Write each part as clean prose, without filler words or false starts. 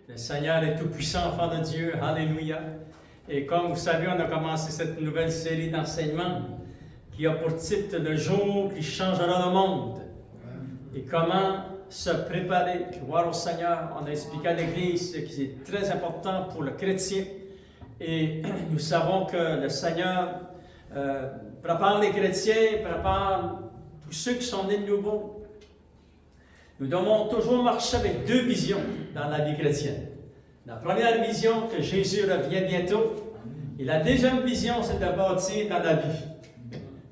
Le Seigneur est tout-puissant, enfant de Dieu. Alléluia. Et comme vous savez, on a commencé cette nouvelle série d'enseignements qui a pour titre « Le jour qui changera le monde ». Et comment se préparer, gloire au Seigneur. On a expliqué à l'Église que c'est très important pour le chrétien. Et nous savons que le Seigneur prépare les chrétiens, prépare tous ceux qui sont nés de nouveau. Nous devons toujours marcher avec deux visions dans la vie chrétienne. La première vision, que Jésus revient bientôt. Et la deuxième vision, c'est de bâtir dans la vie.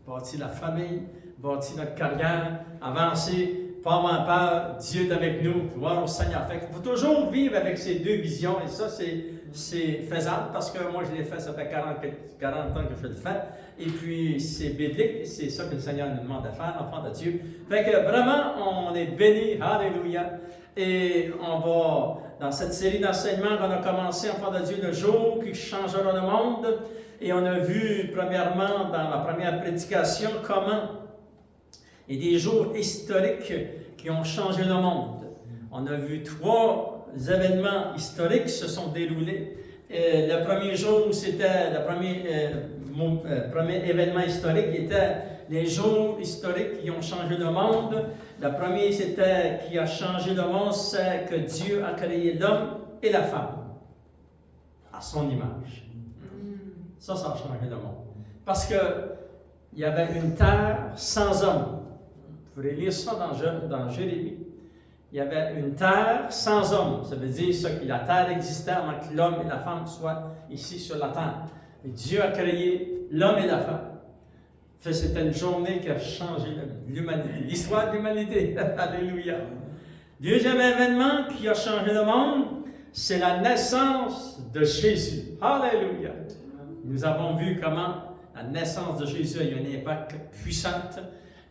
Bâtir la famille, bâtir notre carrière, avancer, pas avoir peur, Dieu est avec nous, gloire au Seigneur. Fait qu'il faut toujours vivre avec ces deux visions, et ça, c'est faisable, parce que moi, je l'ai fait, ça fait 40 ans que je le fais, et puis c'est biblique, et c'est ça que le Seigneur nous demande de faire, enfant de Dieu. Fait que vraiment, on est bénis, alléluia, et on va, dans cette série d'enseignements qu'on a commencé, enfant de Dieu, le jour qui changera le monde, et on a vu, premièrement, dans la première prédication, comment et des jours historiques qui ont changé le monde. On a vu trois événements historiques qui se sont déroulés. Le premier jour, c'était le premier événement historique était les jours historiques qui ont changé le monde. Le premier, c'était qui a changé le monde, c'est que Dieu a créé l'homme et la femme à son image. Ça a changé le monde. Parce que il y avait une terre sans homme. Vous pourrez lire ça dans Jérémie. Il y avait une terre sans homme. Ça veut dire ça, que la terre existait avant que l'homme et la femme soient ici sur la terre. Et Dieu a créé l'homme et la femme. C'était une journée qui a changé l'humanité, l'histoire de l'humanité. Alléluia. Deuxième événement qui a changé le monde, c'est la naissance de Jésus. Alléluia. Nous avons vu comment la naissance de Jésus a eu un impact puissant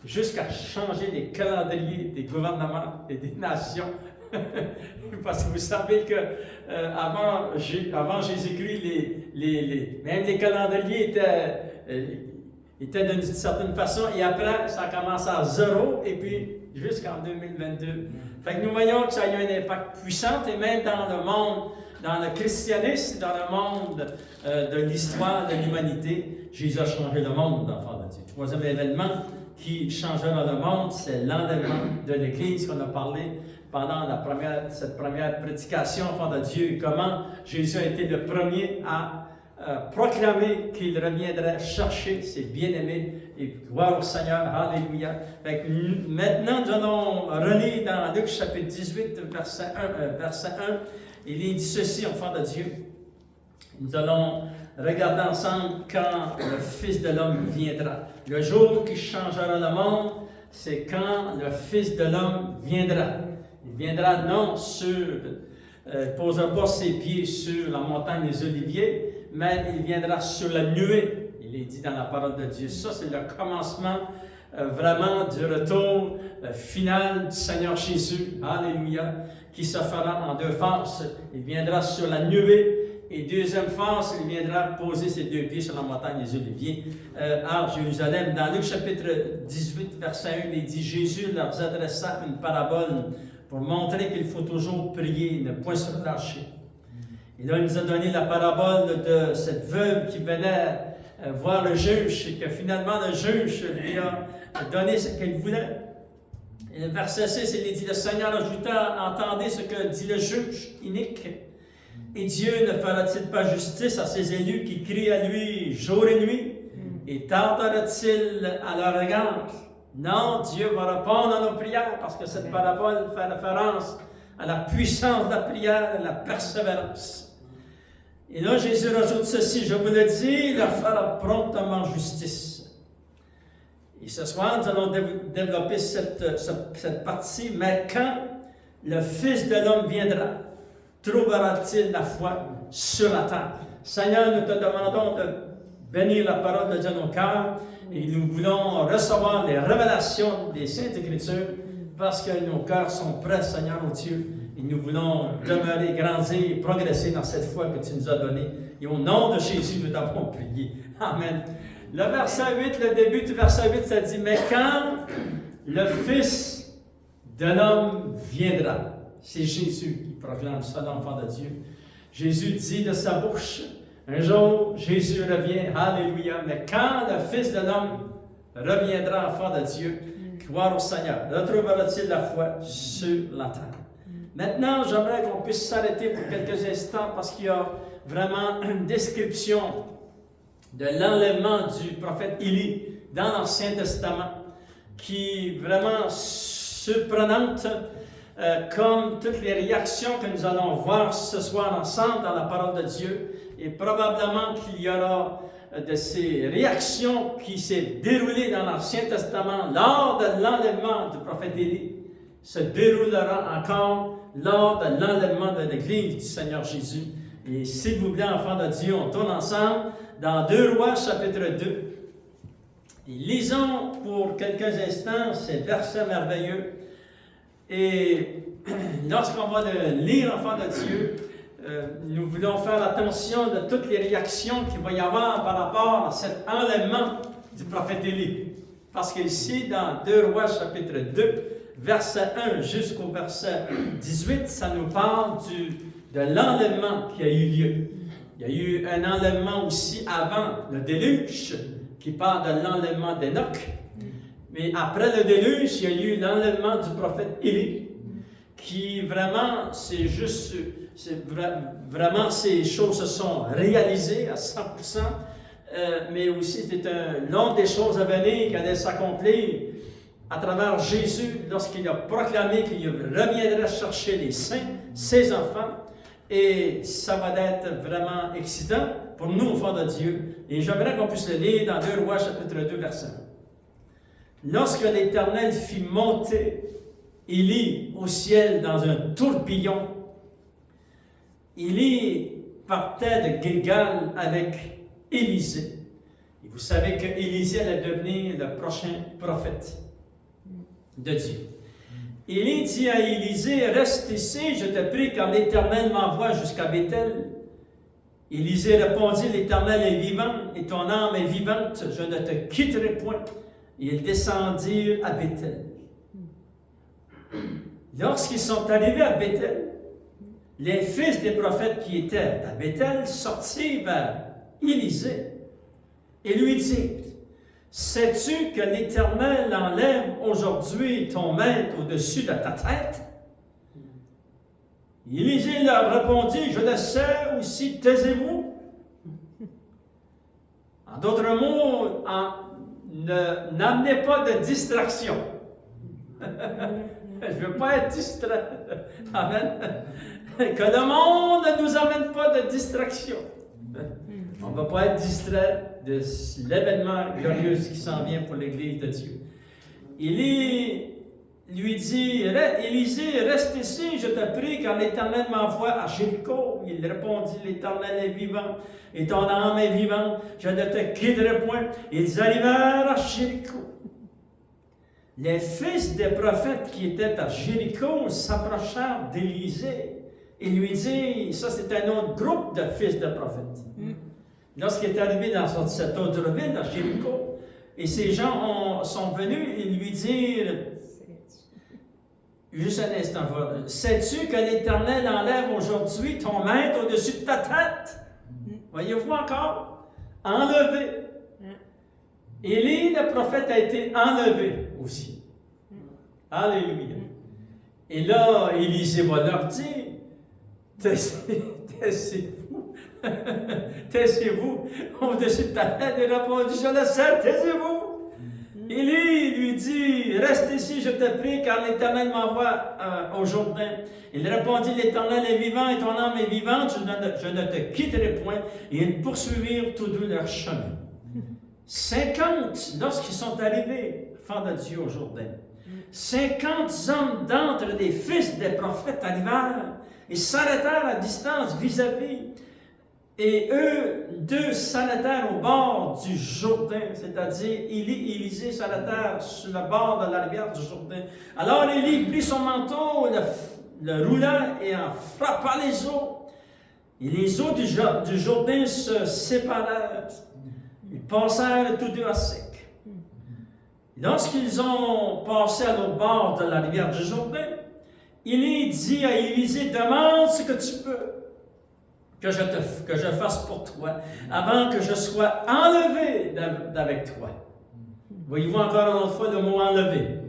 jusqu'à changer les calendriers des gouvernements et des nations. Parce que vous savez que avant Jésus-Christ, même les calendriers étaient d'une certaine façon, et après, ça a commencé à zéro, et puis jusqu'en 2022. Fait que nous voyons que ça a eu un impact puissant, et même dans le monde, dans le christianisme, dans le monde de l'histoire de l'humanité, Jésus a changé le monde, enfant de Dieu. Troisième événement qui changera le monde, c'est l'enlèvement de l'Église qu'on a parlé pendant cette première prédication, enfant de Dieu, et comment Jésus a été le premier à proclamer qu'il reviendrait chercher ses bien-aimés, et gloire au Seigneur, alléluia. Maintenant, nous allons relire dans Luc chapitre 18, verset 1, il est dit ceci, enfant de Dieu. Nous allons regarder ensemble quand le Fils de l'homme viendra. Le jour qui changera le monde, c'est quand le Fils de l'homme viendra. Il viendra non posera pas ses pieds sur la montagne des Oliviers, mais il viendra sur la nuée. Il est dit dans la parole de Dieu. Ça, c'est le commencement vraiment du retour final du Seigneur Jésus. Alléluia. Qui se fera en deux phases. Il viendra sur la nuée. Et deuxième phase, il viendra poser ses deux pieds sur la montagne des Oliviers à Jérusalem. Dans Luc chapitre 18, verset 1, il dit « Jésus leur adressa une parabole pour montrer qu'il faut toujours prier, ne point se relâcher. » Et là, il nous a donné la parabole de cette veuve qui venait voir le juge et que finalement le juge lui a donné ce qu'elle voulait. Et le verset 6, il dit « Le Seigneur ajouta, entendez ce que dit le juge inique. Et Dieu ne fera-t-il pas justice à ses élus qui crient à lui jour et nuit? Et tardera-t-il à leur égard? Non, Dieu va répondre à nos prières, parce que cette parabole fait référence à la puissance de la prière et de la persévérance. Et là, Jésus rajoute ceci, je vous le dis, il leur fera promptement justice. Et ce soir, nous allons développer cette partie, mais quand le Fils de l'homme viendra, trouvera-t-il la foi sur la terre? Seigneur, nous te demandons de bénir la parole de Dieu dans nos cœurs et nous voulons recevoir les révélations des Saintes Écritures parce que nos cœurs sont prêts, Seigneur, au Dieu. Et nous voulons demeurer, grandir et progresser dans cette foi que tu nous as donnée. Et au nom de Jésus, nous t'avons prié. Amen. Le verset 8, le début du verset 8, ça dit « Mais quand le Fils de l'homme viendra, c'est Jésus qui proclame ça, l'enfant de Dieu. Jésus dit de sa bouche, un jour, Jésus revient, alléluia, mais quand le Fils de l'homme reviendra, enfant de Dieu, gloire au Seigneur, retrouvera-t-il la foi sur la terre? Maintenant, j'aimerais qu'on puisse s'arrêter pour quelques instants parce qu'il y a vraiment une description de l'enlèvement du prophète Élie dans l'Ancien Testament qui est vraiment surprenante, comme toutes les réactions que nous allons voir ce soir ensemble dans la parole de Dieu. Et probablement qu'il y aura de ces réactions qui s'est déroulées dans l'Ancien Testament lors de l'enlèvement du prophète Élie, se déroulera encore lors de l'enlèvement de l'Église du Seigneur Jésus. Et s'il vous plaît, enfants de Dieu, on tourne ensemble dans 2 Rois, chapitre 2. Et lisons pour quelques instants ces versets merveilleux. Et lorsqu'on va le lire, enfants de Dieu, nous voulons faire attention de toutes les réactions qu'il va y avoir par rapport à cet enlèvement du prophète Élie. Parce qu'ici, dans 2 Rois, chapitre 2, verset 1 jusqu'au verset 18, ça nous parle de l'enlèvement qui a eu lieu. Il y a eu un enlèvement aussi avant le déluge, qui parle de l'enlèvement d'Enoch. Mais après le déluge, il y a eu l'enlèvement du prophète Élie, qui vraiment, vraiment ces choses se sont réalisées à 100%, mais aussi c'est l'une des choses à venir qui allait s'accomplir à travers Jésus lorsqu'il a proclamé qu'il reviendrait chercher les saints, ses enfants, et ça va être vraiment excitant pour nous, enfants de Dieu. Et j'aimerais qu'on puisse le lire dans 2 Rois, chapitre 2, verset 1. Lorsque l'Éternel fit monter Élie au ciel dans un tourbillon, Élie partait de Gilgal avec Élisée. Et vous savez que Élisée allait devenir le prochain prophète de Dieu. Élie dit à Élisée, reste ici, je te prie, car l'Éternel m'envoie jusqu'à Béthel. Élisée répondit, l'Éternel est vivant, et ton âme est vivante, je ne te quitterai point. Et ils descendirent à Béthel. Lorsqu'ils sont arrivés à Béthel, les fils des prophètes qui étaient à Béthel sortirent vers Élisée et lui dirent, sais-tu que l'Éternel enlève aujourd'hui ton maître au-dessus de ta tête? Élisée leur répondit, je le sais aussi, taisez-vous. En d'autres mots, n'amenez pas de distraction. Je ne veux pas être distrait. Amen. Que le monde ne nous amène pas de distraction. On ne va pas être distrait de l'événement glorieux qui s'en vient pour l'Église de Dieu. Élie lui dit, Élisée, reste ici, je te prie, car l'Éternel m'envoie à Jéricho. Il répondit, l'Éternel est vivant, et ton âme est vivante, je ne te quitterai point. Ils arrivèrent à Jéricho. Les fils des prophètes qui étaient à Jéricho s'approchèrent d'Élisée et lui dirent, ça c'est un autre groupe de fils de prophètes. Lorsqu'il est arrivé dans cette autre ville, à Jéricho, et ces gens sont venus et lui dirent, juste un instant, sais-tu que l'Éternel enlève aujourd'hui ton maître au-dessus de ta tête? Voyez-vous encore? Enlevé. Élie, le prophète, a été enlevé aussi. Alléluia. Et là, Élisée va leur dire, taisez-vous, taisez-vous, au-dessus de ta tête, il répondit, je le sais, taisez-vous. Élie lui dit, reste ici, je te prie, car l'Éternel m'envoie au Jourdain. Il répondit, l'Éternel est vivant et ton âme est vivante, je ne te quitterai point. Et ils poursuivirent tous deux leur chemin. 50, lorsqu'ils sont arrivés, enfants de Dieu au Jourdain, 50 hommes d'entre les fils des prophètes arrivèrent et s'arrêtèrent à distance vis-à-vis. Et eux deux s'arrêtèrent au bord du Jourdain, c'est-à-dire Élie et Élisée s'arrêtèrent sur le bord de la rivière du Jourdain. Alors Élie prit son manteau, le roula et en frappa les eaux. Et les eaux du Jourdain se séparèrent. Ils passèrent tous deux à sec. Lorsqu'ils ont passé à l'autre bord de la rivière du Jourdain, Élie dit à Élisée, demande ce que tu peux que je fasse pour toi, avant que je sois enlevé d'avec toi. Voyez-vous encore une autre fois le mot enlevé.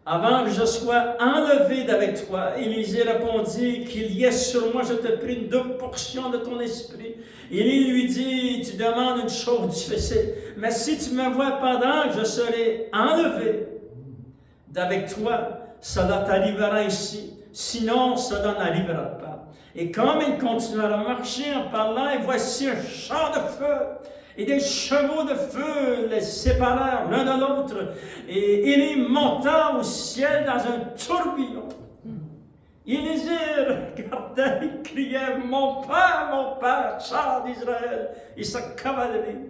Avant que je sois enlevé d'avec toi, Élisée répondit, qu'il y ait sur moi, je te prie, une double portion de ton esprit. Élie lui dit, tu demandes une chose difficile, mais si tu me vois pendant que je serai enlevé d'avec toi, cela t'arrivera ici, sinon cela n'arrivera pas. Et comme il continuera à marcher en parlant, et voici un champ de feu, et des chevaux de feu les séparèrent l'un de l'autre, et Élie monta au ciel dans un tourbillon. Élisée regardait et criait, mon père, char d'Israël, et sa cavalerie.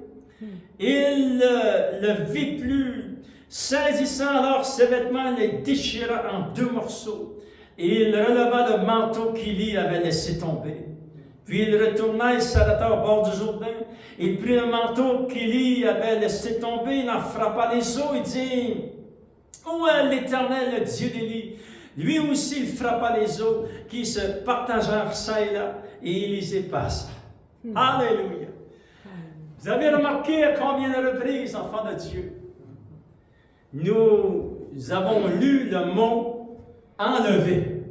Il ne le vit plus. Saisissant alors ses vêtements, il les déchira en 2 morceaux, et il releva le manteau qu'Élie avait laissé tomber. Puis il retourna et s'arrêta au bord du Jourdain. Il prit le manteau qu'Élie avait laissé tomber, il en frappa les eaux et dit, où est l'Éternel, le Dieu d'Élie? Lui aussi il frappa les eaux qui se partagèrent çà et là, et Élisée passa. Alléluia! Vous avez remarqué à combien de reprises, enfants de Dieu, nous avons lu le mot « enlever ».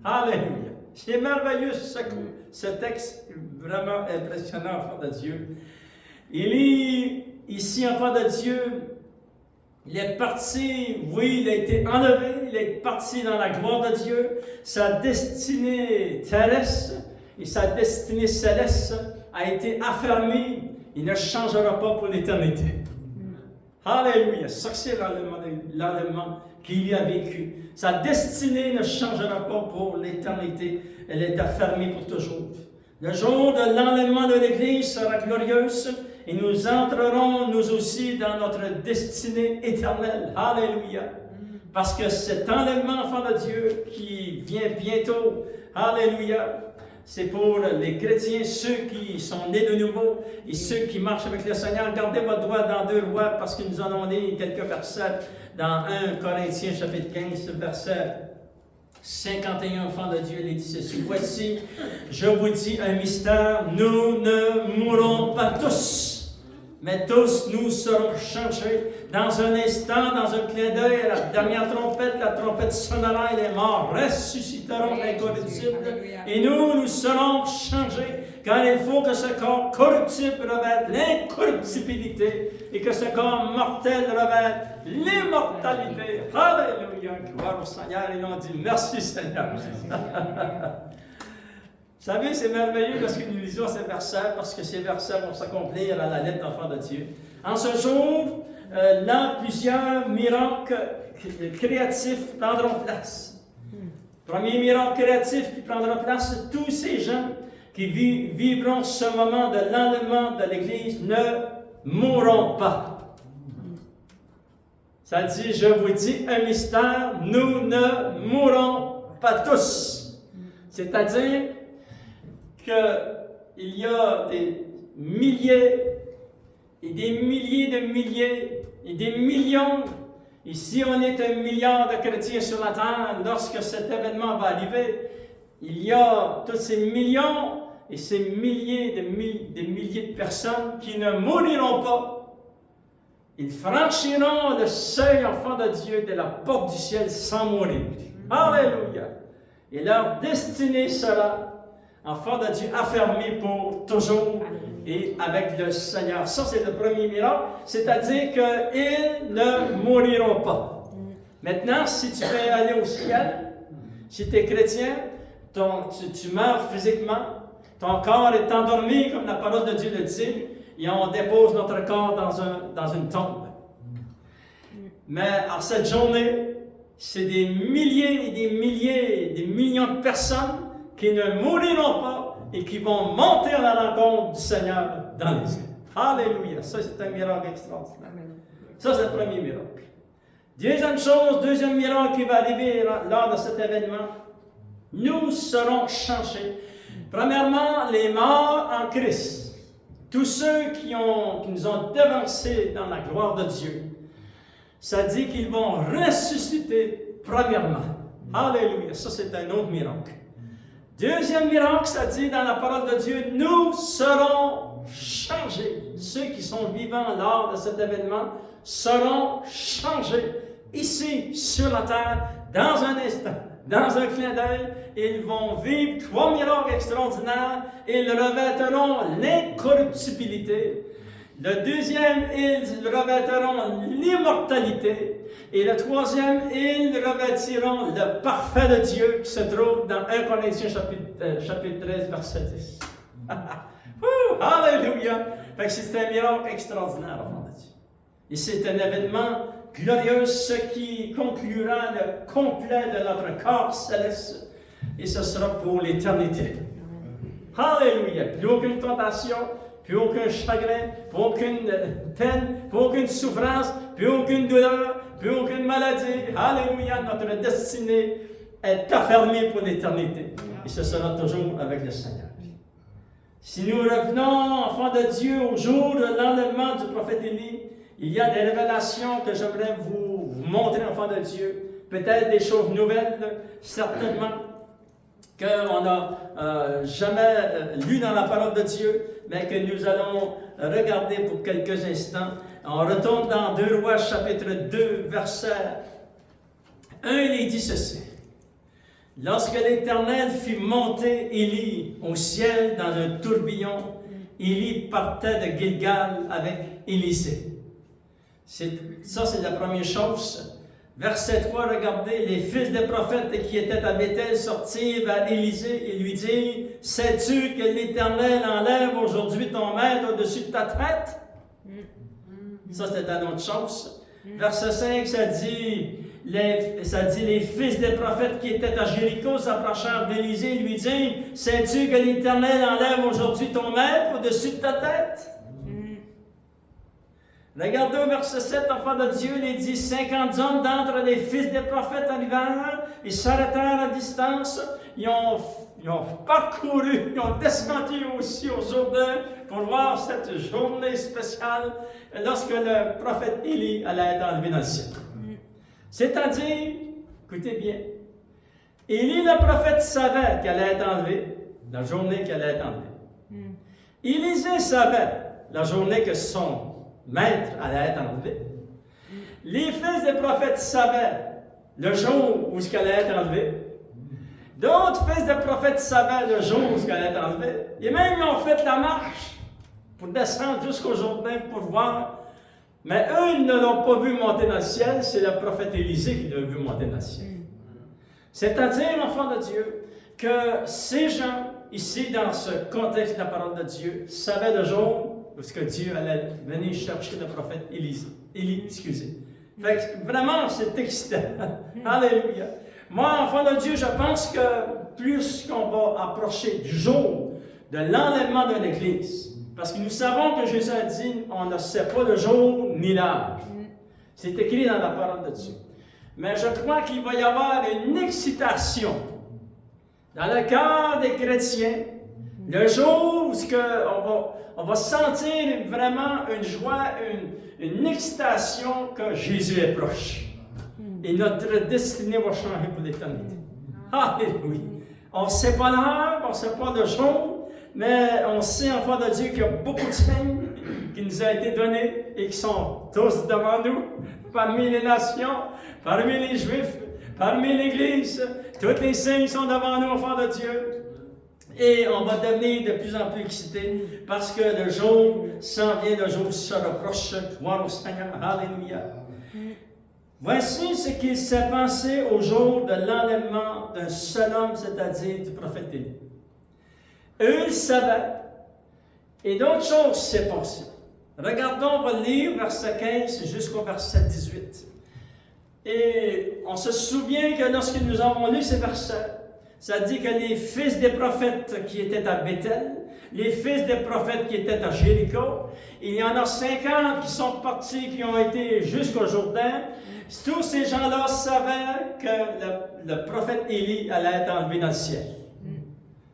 Alléluia! C'est merveilleux ce texte, vraiment impressionnant, enfant de Dieu. Élie, ici, enfant de Dieu, il est parti, oui, il a été enlevé, il est parti dans la gloire de Dieu. Sa destinée terrestre et sa destinée céleste a été affermie. Il ne changera pas pour l'éternité. Alléluia! Ça, c'est l'enlèvement qu'il a vécu. Sa destinée ne changera pas pour l'éternité. Elle est affermie pour toujours. Le jour de l'enlèvement de l'Église sera glorieuse et nous entrerons, nous aussi, dans notre destinée éternelle. Alléluia! Parce que cet enlèvement, enfant de Dieu, qui vient bientôt, alléluia, c'est pour les chrétiens, ceux qui sont nés de nouveau et ceux qui marchent avec le Seigneur. Gardez votre doigt dans 2 Rois, parce que nous en avons lu quelques versets dans 1 Corinthiens chapitre 15, verset 51, enfants de Dieu, il dit ceci. Voici, je vous dis un mystère, nous ne mourrons pas tous, mais tous nous serons changés dans un instant, dans un clin d'œil, à la dernière trompette, la trompette sonnera et les morts ressusciteront incorruptibles, et nous serons changés, car il faut que ce corps corruptible revête l'incorruptibilité et que ce corps mortel revête l'immortalité. Alléluia! Gloire au Seigneur, et l'on dit merci Seigneur. Vous savez, c'est merveilleux parce que nous lisons ces versets, parce que ces versets vont s'accomplir à la lettre d'enfant de Dieu. En ce jour, là, plusieurs miracles créatifs prendront place. Premier miracle créatif qui prendra place, tous ces gens qui vivront ce moment de l'enlèvement de l'Église ne mourront pas. Ça dit, je vous dis un mystère, nous ne mourrons pas tous. C'est-à-dire qu'il y a des milliers et des milliers de milliers et des millions. Et si on est 1 milliard de chrétiens sur la terre, lorsque cet événement va arriver, il y a tous ces millions et ces milliers de personnes qui ne mouriront pas. Ils franchiront le seuil, enfant de Dieu, de la porte du ciel sans mourir. Alléluia! Et leur destinée sera, enfant de Dieu, affermie pour toujours et avec le Seigneur. Ça, c'est le premier miracle, c'est-à-dire qu'ils ne mouriront pas. Maintenant, si tu veux aller au ciel, si tu es chrétien, tu meurs physiquement, ton corps est endormi, comme la parole de Dieu le dit, et on dépose notre corps dans une tombe. Mais en cette journée, c'est des milliers et des milliers, des millions de personnes qui ne mouriront pas et qui vont monter à la rencontre du Seigneur dans les cieux. Alléluia! Ça, c'est un miracle extraordinaire. Ça, c'est le premier miracle. Deuxième miracle qui va arriver lors de cet événement, nous serons changés. Premièrement, les morts en Christ. Tous ceux qui nous ont devancés dans la gloire de Dieu. Ça dit qu'ils vont ressusciter premièrement. Alléluia. Ça, c'est un autre miracle. Deuxième miracle, ça dit dans la parole de Dieu, nous serons changés. Ceux qui sont vivants lors de cet événement seront changés ici, sur la terre, dans un instant, dans un clin d'œil. Ils vont vivre 3 miracles extraordinaires. Ils revêteront l'incorruptibilité. Le deuxième, ils revêteront l'immortalité. Et le troisième, ils revêtiront le parfait de Dieu qui se trouve dans 1 Corinthiens chapitre 13, verset 10. Alléluia! Fait que c'est un miracle extraordinaire, enfant de Dieu. Et c'est un événement glorieux, ce qui conclura le complet de notre corps céleste. Et ce sera pour l'éternité. Alléluia! Plus aucune tentation, plus aucun chagrin, plus aucune peine, plus aucune souffrance, plus aucune douleur, plus aucune maladie. Alléluia! Notre destinée est affermie pour l'éternité. Et ce sera toujours avec le Seigneur. Si nous revenons, enfants de Dieu, au jour de l'enlèvement du prophète Élie, il y a des révélations que j'aimerais vous montrer, enfants de Dieu. Peut-être des choses nouvelles, certainement, qu'on n'a jamais lues dans la parole de Dieu, mais que nous allons regarder pour quelques instants. On retourne dans 2 Rois, chapitre 2, verset 1, il dit ceci. Lorsque l'Éternel fit monter Élie au ciel dans un tourbillon, Élie partait de Gilgal avec Élisée. Ça, c'est la première chose. Verset 3, regardez, les fils des prophètes qui étaient à Béthel sortirent vers Élisée et lui dirent, « Sais-tu que l'Éternel enlève aujourd'hui ton maître au-dessus de ta tête? » Ça, c'est une autre chose. Verset 5, ça dit, les fils des prophètes qui étaient à Jéricho s'approchèrent d'Élisée et lui dirent, « Sais-tu que l'Éternel enlève aujourd'hui ton maître au-dessus de ta tête? » Regardez au verset 7, enfant de Dieu, il dit 50 hommes d'entre les fils des prophètes arrivèrent, ils s'arrêtèrent à distance, ils ont parcouru, ils ont descendu aussi au Jourdain pour voir cette journée spéciale lorsque le prophète Élie allait être enlevé dans le ciel. C'est-à-dire, écoutez bien, Élie le prophète savait qu'elle allait être enlevée, la journée qu'elle allait être enlevée. Élisée savait la journée que son maître allait être enlevé. Les fils des prophètes savaient le jour où elle allait être enlevée. D'autres fils des prophètes savaient le jour où elle allait être enlevée. Et même ils ont fait la marche pour descendre jusqu'au Jourdain pour voir. Mais eux, ils ne l'ont pas vu monter dans le ciel. C'est le prophète Élisée qui l'a vu monter dans le ciel. C'est-à-dire, enfant de Dieu, que ces gens, ici, dans ce contexte de la parole de Dieu, savaient le jour parce que Dieu allait venir chercher le prophète Élie, excusez. Fait que vraiment, c'est excitant. Alléluia. Moi, enfant de Dieu, je pense que plus qu'on va approcher du jour de l'enlèvement de l'Église, parce que nous savons que Jésus a dit, on ne sait pas le jour ni l'heure. C'est écrit dans la parole de Dieu. Mais je crois qu'il va y avoir une excitation dans le cœur des chrétiens, le jour où on va sentir vraiment une joie, une excitation que Jésus est proche. Et notre destinée va changer pour l'éternité. Alléluia. On ne sait pas l'heure, on ne sait pas le jour, mais on sait, enfant de Dieu, qu'il y a beaucoup de signes qui nous ont été donnés et qui sont tous devant nous, parmi les nations, parmi les Juifs, parmi l'Église. Tous les signes sont devant nous, enfants de Dieu. Et on va devenir de plus en plus excités parce que le jour s'en vient, le jour se rapproche. Gloire au Seigneur. Alléluia. Voici ce qu'il s'est passé au jour de l'enlèvement d'un seul homme, c'est-à-dire du prophète Élie. Eux, ils savaient. Et d'autres choses s'est passées. Regardons, on va lire verset 15 jusqu'au verset 18. Et on se souvient que lorsque nous avons lu ces versets, ça dit que les fils des prophètes qui étaient à Béthel, les fils des prophètes qui étaient à Jéricho, il y en a 50 qui sont partis, qui ont été jusqu'au Jourdain. Tous ces gens-là savaient que le prophète Élie allait être enlevé dans le ciel.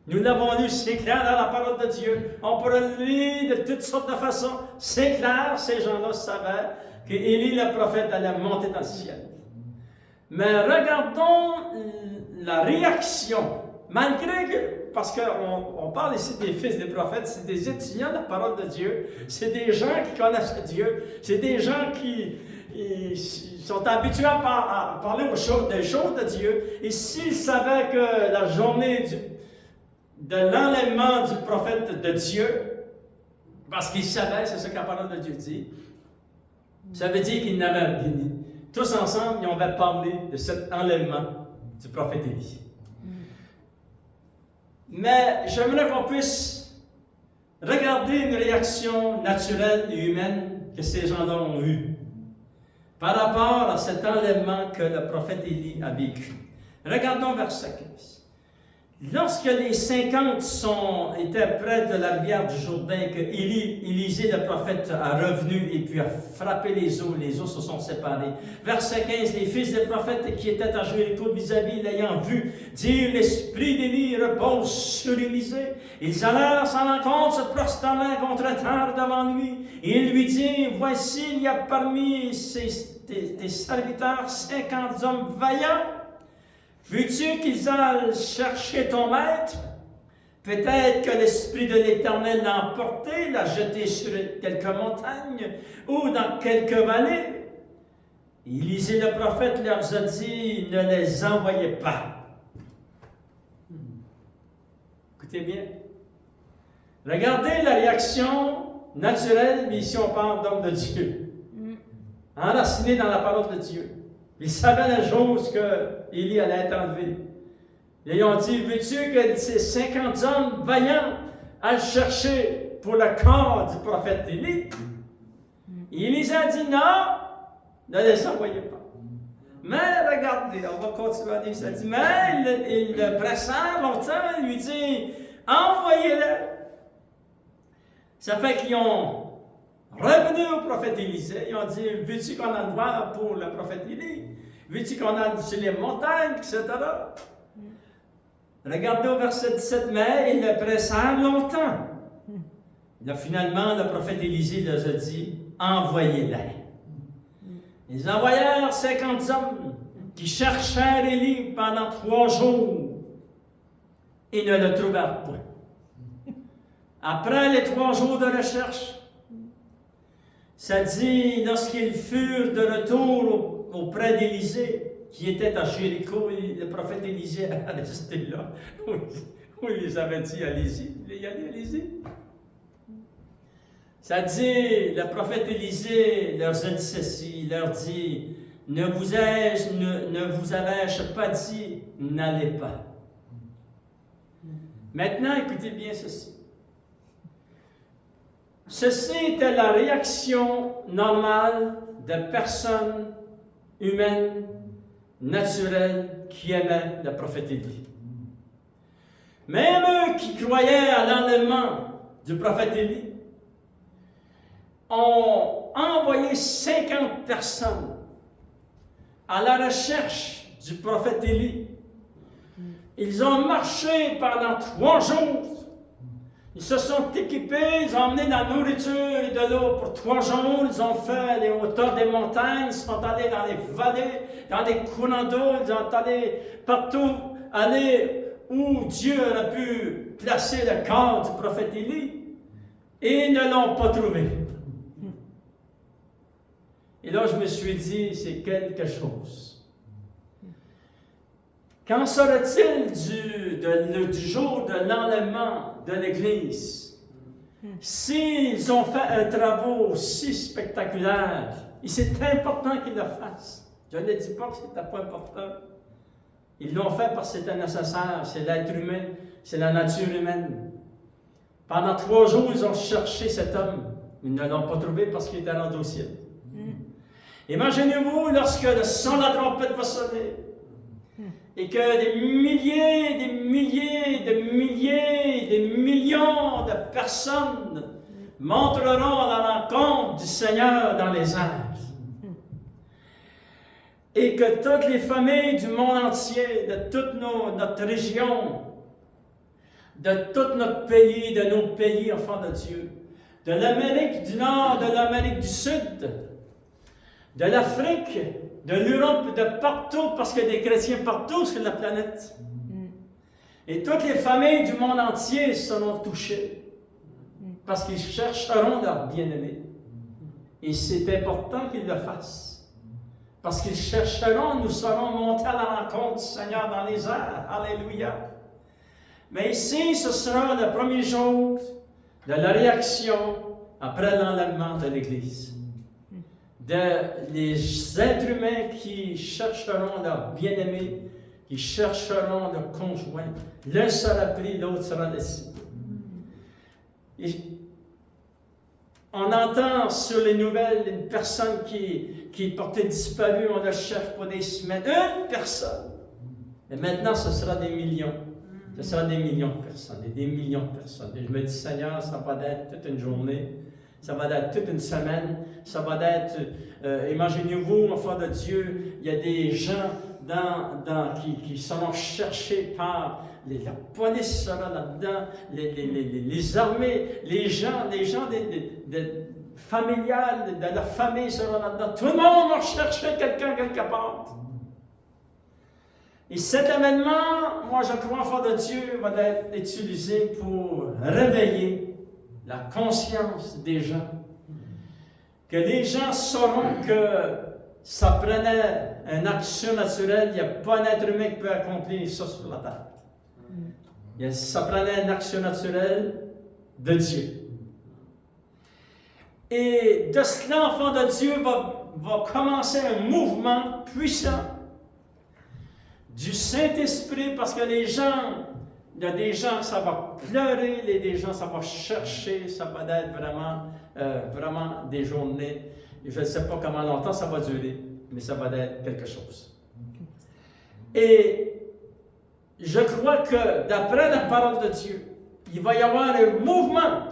Nous l'avons lu, c'est clair dans la parole de Dieu. On pourrait le lire de toutes sortes de façons. C'est clair, ces gens-là savaient que Élie, le prophète, allait monter dans le ciel. Mais regardons la réaction, malgré que, parce qu'on parle ici des fils des prophètes, c'est des étudiants de la parole de Dieu, c'est des gens qui connaissent Dieu, c'est des gens qui sont habitués à parler des choses de Dieu, et s'ils savaient que la journée de l'enlèvement du prophète de Dieu, parce qu'ils savaient, c'est ce que la parole de Dieu dit, ça veut dire qu'ils n'avaient tous ensemble, ils avaient parlé de cet enlèvement du prophète Élie. Mais j'aimerais qu'on puisse regarder une réaction naturelle et humaine que ces gens-là ont eue par rapport à cet enlèvement que le prophète Élie a vécu. Regardons verset 15. Lorsque les 50 étaient près de la rivière du Jourdain, que Élisée le prophète a revenu et puis a frappé les eaux se sont séparées. Verset 15, les fils des prophètes qui étaient à Jéricho vis-à-vis l'ayant vu, dirent, l'esprit d'Élie repose sur Élisée. Ils allèrent à sa rencontre, se prosternèrent contre terre devant lui. Et il lui dit, voici, il y a parmi tes serviteurs 50 hommes vaillants. Veux-tu qu'ils aillent chercher ton maître? Peut-être que l'Esprit de l'Éternel l'a emporté, l'a jeté sur quelques montagnes ou dans quelques vallées. Élisée le prophète leur a dit, ne les envoyez pas. Écoutez bien. Regardez la réaction naturelle, mais ici on parle d'homme de Dieu. Enraciné dans la parole de Dieu. Ils savaient la chose que Élie allait être enlevé. Et ils ont dit, veux-tu que ces 50 hommes vaillants aillent chercher pour le corps du prophète Élie? Et Élie a dit, non, ne les envoyez pas. Mais regardez, on va continuer à dire ça. Mais il le pressa longtemps, il lui dit, envoyez-les. Ça fait qu'ils ont revenu au prophète Élisée, ils ont dit, veux-tu qu'on envoie pour le prophète Élie? Veux-tu qu'on aille sur les montagnes, etc.? Regardez au verset 17, mais ils le pressèrent longtemps. Là, finalement, le prophète Élisée leur a dit, envoyez-les. Ils envoyèrent 50 hommes qui cherchèrent Élie pendant 3 jours et ne le trouvèrent point. Après les 3 jours de recherche, ça dit, lorsqu'ils furent de retour auprès d'Élisée, qui était à Jéricho, le prophét Élisée est resté là, où il les avait dit, allez-y, allez-y. Ça dit, le prophète Élisée leur a dit ceci, il leur dit, ne vous avais-je pas dit, n'allez pas. Maintenant, écoutez bien ceci. Ceci était la réaction normale de personnes humaines, naturelles, qui aimaient le prophète Élie. Même eux qui croyaient à l'enlèvement du prophète Élie ont envoyé 50 personnes à la recherche du prophète Élie. Ils ont marché pendant 3 jours. Ils se sont équipés, ils ont emmené de la nourriture et de l'eau pour 3 jours. Ils ont fait les hauteurs des montagnes, ils sont allés dans les vallées, dans les courants d'eau, ils sont allés partout, aller où Dieu aurait pu placer le corps du prophète Élie, et ils ne l'ont pas trouvé. Et là, je me suis dit, c'est quelque chose. Qu'en sera-t-il du jour de l'enlèvement de l'Église? S'ils ont fait un travail aussi spectaculaire, et c'est important qu'ils le fassent. Je ne dis pas que ce n'était pas important. Ils l'ont fait parce que c'était nécessaire, c'est l'être humain, c'est la nature humaine. Pendant 3 jours, ils ont cherché cet homme. Ils ne l'ont pas trouvé parce qu'il était rendu au ciel. Imaginez-vous lorsque le son de la trompette va sonner. Et que des milliers, des millions de personnes montreront à la rencontre du Seigneur dans les airs. Et que toutes les familles du monde entier, de toute notre région, de tout notre pays, de nos pays, enfants de Dieu, de l'Amérique du Nord, de l'Amérique du Sud, de l'Afrique, de l'Europe, de partout, parce qu'il y a des chrétiens partout sur la planète. Et toutes les familles du monde entier seront touchées, parce qu'ils chercheront leur bien-aimé. Et c'est important qu'ils le fassent, parce qu'ils chercheront, nous serons montés à la rencontre du Seigneur dans les airs. Alléluia. Mais ici, ce sera le premier jour de la réaction après l'enlèvement de l'Église. Les êtres humains qui chercheront leur bien-aimé, qui chercheront leur conjoint. L'un sera pris, l'autre sera laissé. Et on entend sur les nouvelles une personne qui est portée disparue, on la cherche pour des semaines. Une personne! Et maintenant, ce sera des millions. Ce sera des millions de personnes, et des millions de personnes. Et je me dis, Seigneur, ça va être toute une journée, ça va être toute une semaine, ça va être, imaginez-vous, enfants de Dieu, il y a des gens qui seront cherchés par la police sera là-dedans, les armées, les gens familiales, de la famille seront là-dedans. Tout le monde va chercher quelqu'un quelque part. Et cet événement, moi je crois, enfant de Dieu, va être utilisé pour réveiller la conscience des gens. Que les gens sauront que ça prenait une action naturelle, il n'y a pas un être humain qui peut accomplir ça sur la terre. Ça prenait une action naturelle de Dieu. Et de cela, enfant de Dieu, va commencer un mouvement puissant du Saint-Esprit, parce que les gens, il y a des gens, ça va pleurer, des gens, ça va chercher, ça va être vraiment des journées. Je ne sais pas comment longtemps ça va durer, mais ça va être quelque chose. Et je crois que d'après la parole de Dieu, il va y avoir un mouvement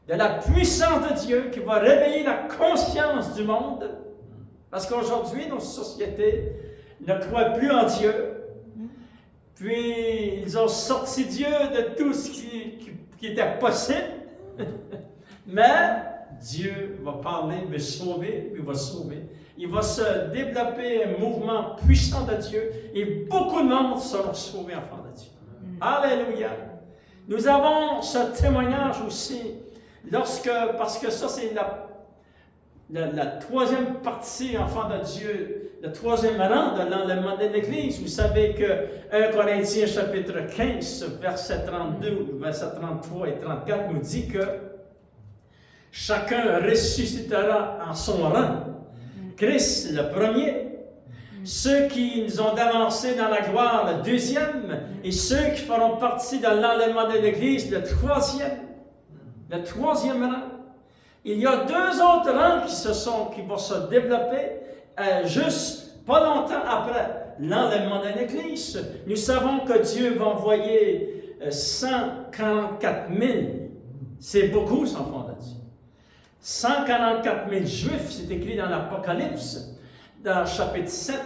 de la puissance de Dieu qui va réveiller la conscience du monde, parce qu'aujourd'hui, nos sociétés ne croient plus en Dieu, puis ils ont sorti Dieu de tout ce qui était possible, mais Dieu va parler, il va sauver, il va sauver. Il va se développer un mouvement puissant de Dieu et beaucoup de monde seront sauvés, enfants de Dieu. Alléluia! Nous avons ce témoignage aussi, parce que ça c'est la troisième partie, enfants de Dieu, le troisième rang de l'enlèvement de l'Église. Vous savez que 1 Corinthiens chapitre 15, verset 32, verset 33 et 34 nous dit que chacun ressuscitera en son rang. Christ, le premier, ceux qui nous ont avancé dans la gloire, le deuxième, et ceux qui feront partie de l'enlèvement de l'Église, le troisième rang. Il y a deux autres rangs qui vont se développer juste pas longtemps après l'enlèvement de l'Église. Nous savons que Dieu va envoyer 144 000. C'est beaucoup, enfants de Dieu. 144 000 Juifs, c'est écrit dans l'Apocalypse, dans chapitre 7,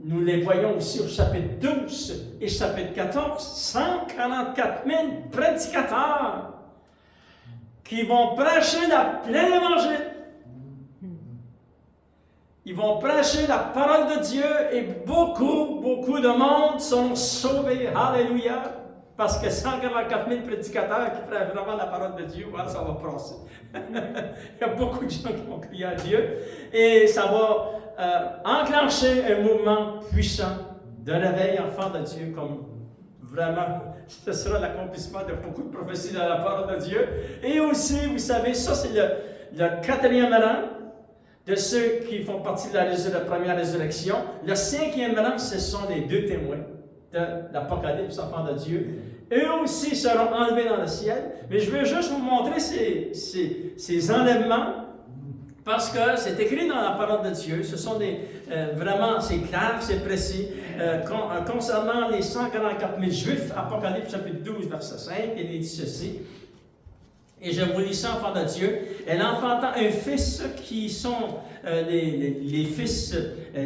nous les voyons aussi au chapitre 12 et chapitre 14, 144 000 prédicateurs qui vont prêcher la pleine évangile. Ils vont prêcher la parole de Dieu et beaucoup de monde sont sauvés. Alléluia! Parce que 144 000 prédicateurs qui prêchent vraiment la parole de Dieu, voilà, ça va passer. Il y a beaucoup de gens qui vont crier à Dieu et ça va enclencher un mouvement puissant de réveil, enfant de Dieu, comme vraiment, ce sera l'accomplissement de beaucoup de prophéties dans la parole de Dieu. Et aussi, vous savez, ça c'est le quatrième rang de ceux qui font partie de la première résurrection. Le cinquième rang, ce sont les deux témoins de l'Apocalypse, enfants de Dieu. Eux aussi seront enlevés dans le ciel. Mais je veux juste vous montrer ces enlèvements, parce que c'est écrit dans la parole de Dieu. Ce sont vraiment, c'est clair, c'est précis. Concernant les 144 000 Juifs, Apocalypse chapitre 12, verset 5, il dit ceci. Et je vous lis ça, enfant de Dieu. Elle enfanta un fils qui sont les fils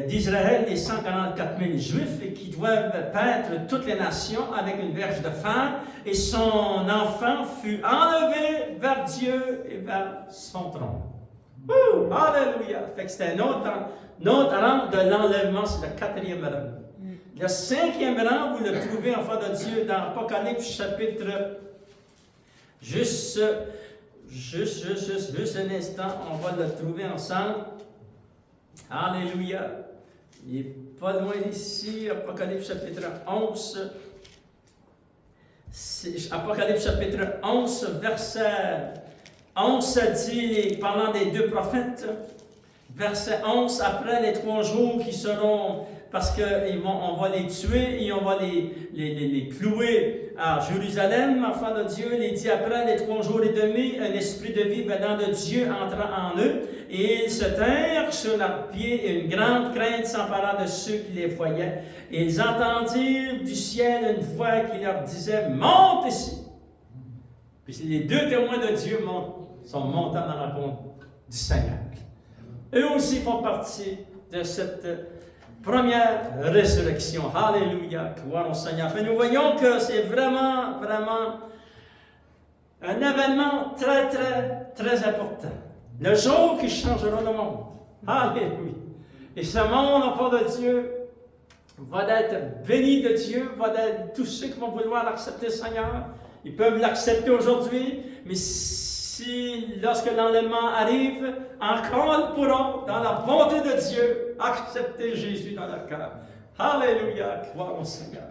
d'Israël, les 144 000 Juifs, et qui doivent paître toutes les nations avec une verge de fer. Et son enfant fut enlevé vers Dieu et vers son trône. Alléluia! Fait que c'était un autre rang de l'enlèvement, c'est le 4e rang. Le 5e rang, vous le trouvez, enfant de Dieu, dans Apocalypse chapitre. Juste un instant, on va le trouver ensemble. Alléluia! Il n'est pas loin d'ici, Apocalypse chapitre 11. Apocalypse chapitre 11, verset 11, ça dit, parlant des 2 prophètes, verset 11, après les 3 jours qui seront, parce qu'on va les tuer et on va les clouer à Jérusalem, enfant de Dieu, il dit, après les 3 jours et demi, un esprit de vie venant de Dieu entra en eux, et ils se tinrent sur leurs pieds, et une grande crainte s'empara de ceux qui les voyaient. Et ils entendirent du ciel une voix qui leur disait, monte ici. Puis les 2 témoins de Dieu sont montés dans la rencontre du Seigneur. Eux aussi font partie de cette première résurrection. Alléluia, gloire au Seigneur. Mais nous voyons que c'est vraiment, vraiment un événement très, très, très important. Le jour qui changera le monde. Alléluia. Et ce monde, enfant de Dieu, va être béni de Dieu, va être tous ceux qui vont vouloir l'accepter, Seigneur. Ils peuvent l'accepter aujourd'hui, mais lorsque l'enlèvement arrive, encore ils pourront, dans la bonté de Dieu, accepter Jésus dans leur cœur. Alléluia, gloire au Seigneur.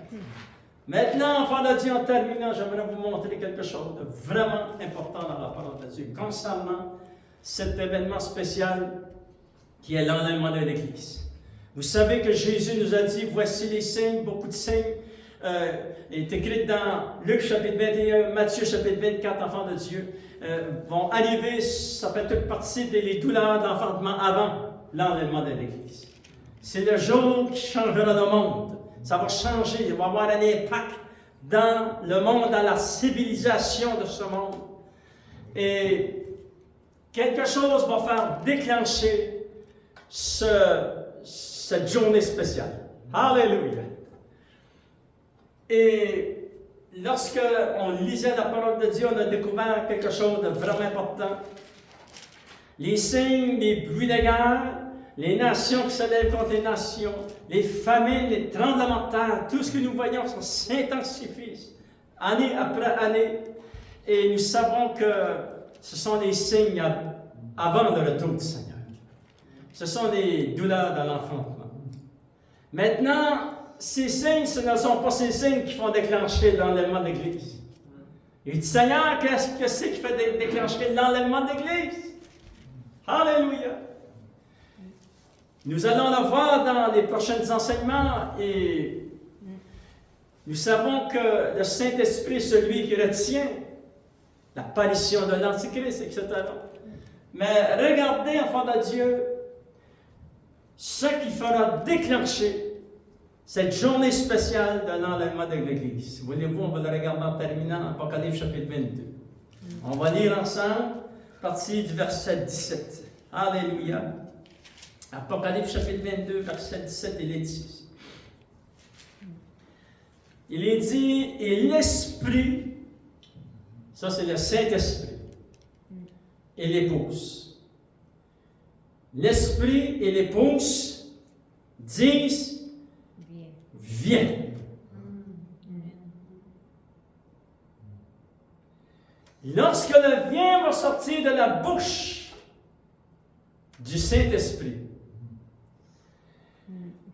Maintenant, enfant de Dieu, en terminant, j'aimerais vous montrer quelque chose de vraiment important dans la parole de Dieu, concernant cet événement spécial qui est l'enlèvement de l'Église. Vous savez que Jésus nous a dit, voici les signes, beaucoup de signes, est écrit dans Luc chapitre 21, Matthieu chapitre 24, enfants de Dieu, vont arriver, ça fait toute partie des douleurs d'enfantement avant l'enlèvement de l'Église. C'est le jour qui changera le monde. Ça va changer, il va y avoir un impact dans le monde, dans la civilisation de ce monde. Et quelque chose va faire déclencher cette journée spéciale. Alléluia! Et lorsque on lisait la parole de Dieu, on a découvert quelque chose de vraiment important. Les signes, les bruits de guerre, les nations qui se lèvent contre les nations, les famines, les tremblements de terre, tout ce que nous voyons, ça s'intensifie année après année. Et nous savons que ce sont des signes avant le retour du Seigneur. Ce sont des douleurs de l'enfantement. Maintenant, ces signes, ce ne sont pas ces signes qui font déclencher l'enlèvement de l'Église. Il dit, Seigneur, qu'est-ce que c'est qui fait déclencher l'enlèvement de l'Église? Alléluia! Nous allons le voir dans les prochains enseignements et nous savons que le Saint-Esprit est celui qui retient l'apparition de l'Antichrist, etc. Mais regardez, enfants de Dieu, ce qui fera déclencher cette journée spéciale de l'enlèvement de l'Église. Voulez-vous, on va le regarder en terminant, Apocalypse chapitre 22. On va lire ensemble, à partir du verset 17. Alléluia. Apocalypse chapitre 22, verset 17, il est dit. Il est dit, et l'Esprit, ça c'est le Saint-Esprit, et l'épouse. L'Esprit et l'épouse disent, viens. Lorsque le viens va sortir de la bouche du Saint-Esprit,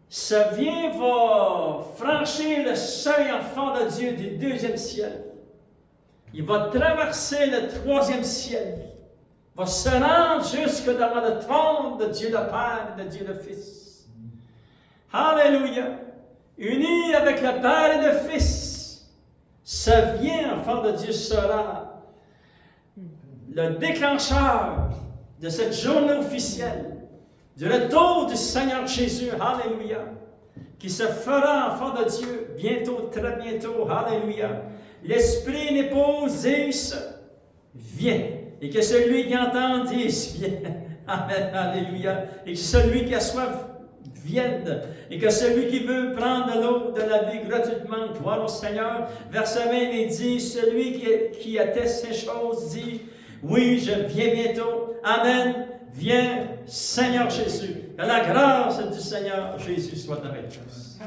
ce vient va franchir le seuil enfant de Dieu du 2e ciel. Il va traverser le 3e ciel. Va se rendre jusque devant le trône de Dieu le Père et de Dieu le Fils. Alléluia! Uni avec le Père et le Fils, ce vient enfant de Dieu sera le déclencheur de cette journée officielle, du retour du Seigneur Jésus, alléluia, qui se fera, enfant de Dieu, bientôt, très bientôt, alléluia. L'Esprit et l'épouse disent, viens. Et que celui qui entend dise, viens. Amen, alléluia. Et que celui qui a soif vienne. Et que celui qui veut prendre de l'eau de la vie gratuitement, gloire au Seigneur. Verset 20, il dit, celui qui atteste ces choses dit, oui, je viens bientôt. Amen. Viens, Seigneur Jésus. Que la grâce du Seigneur Jésus soit avec tous.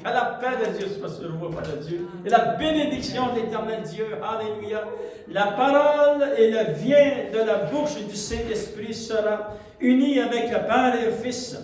Que la paix de Dieu soit sur vous, Père de Dieu. Et la bénédiction de l'Éternel Dieu. Alléluia. La parole et le vient de la bouche du Saint-Esprit sera unie avec le Père et le Fils.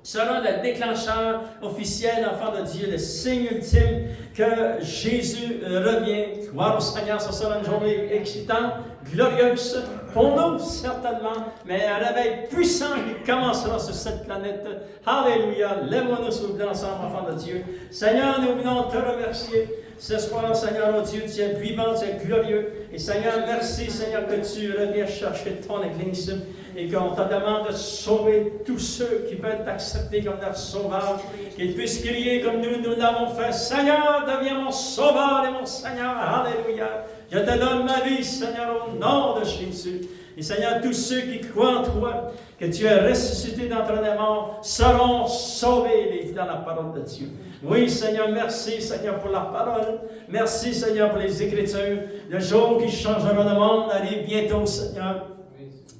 Sera le déclencheur officiel, enfant de Dieu, le signe ultime que Jésus revient. Gloire au Seigneur, ce sera une journée excitante, glorieuse pour nous, certainement, mais un réveil puissant qui commencera sur cette planète. Alléluia. Lève-nous sur le ensemble, enfant de Dieu. Seigneur, nous venons te remercier. Ce soir, Seigneur, oh Dieu, tu es vivant, tu es glorieux. Et Seigneur, merci, Seigneur, que tu reviens chercher ton Église et qu'on te demande de sauver tous ceux qui veulent t'accepter comme leur sauveur. Qu'ils puissent crier comme nous l'avons fait. Seigneur, deviens mon sauveur et mon Seigneur. Alléluia. Je te donne ma vie, Seigneur, au nom de Jésus. Et Seigneur, tous ceux qui croient en toi, que tu es ressuscité d'entre les morts, seront sauvés dans la parole de Dieu. Oui, Seigneur, merci, Seigneur, pour la parole. Merci, Seigneur, pour les Écritures. Le jour qui changera le monde arrive bientôt, Seigneur.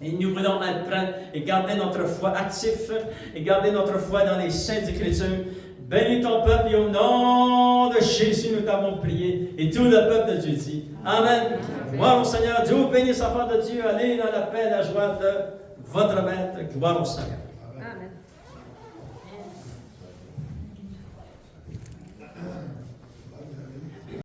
Et nous voulons être prêts et garder notre foi active et garder notre foi dans les Saintes Écritures. Bénis ton peuple et au nom de Jésus, nous t'avons prié. Et tout le peuple de Dieu dit Amen. Gloire au Seigneur. Dieu bénisse, enfants de Dieu. Allez dans la paix et la joie de votre maître. Gloire au Seigneur.